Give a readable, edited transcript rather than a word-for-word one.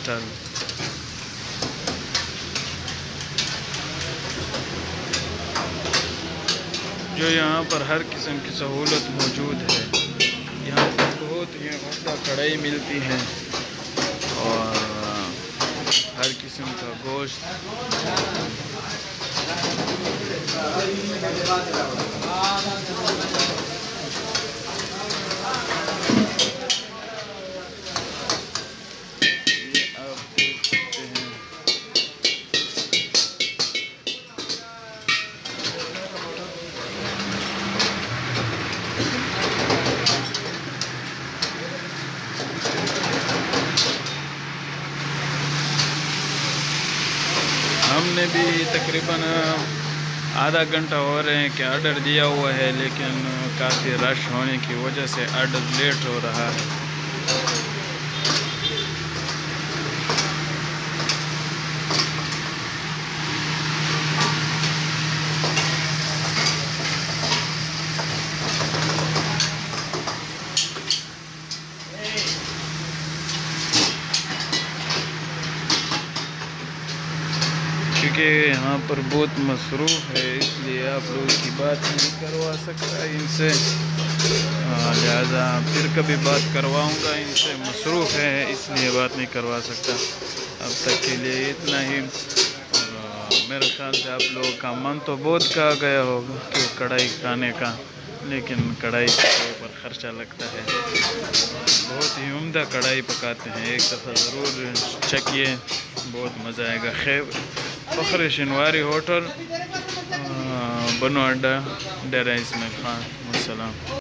Style. जो यहाँ पर हर किस्म की सहूलत मौजूद है। यहाँ पर बहुत ही उम्दा कढ़ाई मिलती है और हर किस्म का गोश्त। हमने भी तकरीबन आधा घंटा हो रहे हैं कि ऑर्डर दिया हुआ है, लेकिन काफ़ी रश होने की वजह से ऑर्डर लेट हो रहा है। क्योंकि यहाँ पर बहुत मसरूफ़ है, इसलिए आप लोगों की बात नहीं करवा सकता इनसे, लिहाजा फिर कभी बात करवाऊँगा इनसे। मसरूफ़ है इसलिए बात नहीं करवा सकता। अब तक के लिए इतना ही। और मेरे ख्याल से आप लोगों का मन तो बहुत कहा गया होगा कि कढ़ाई खाने का, लेकिन कढ़ाई के ऊपर ख़र्चा लगता है। बहुत ही उम्दा कढ़ाई पकाते हैं, एक दफ़ा ज़रूर चखिए, बहुत मज़ा आएगा। फ़ख्र शनवारी होटल, बनो अड्डा, डेरा इस्माइल खान। अस्सलाम।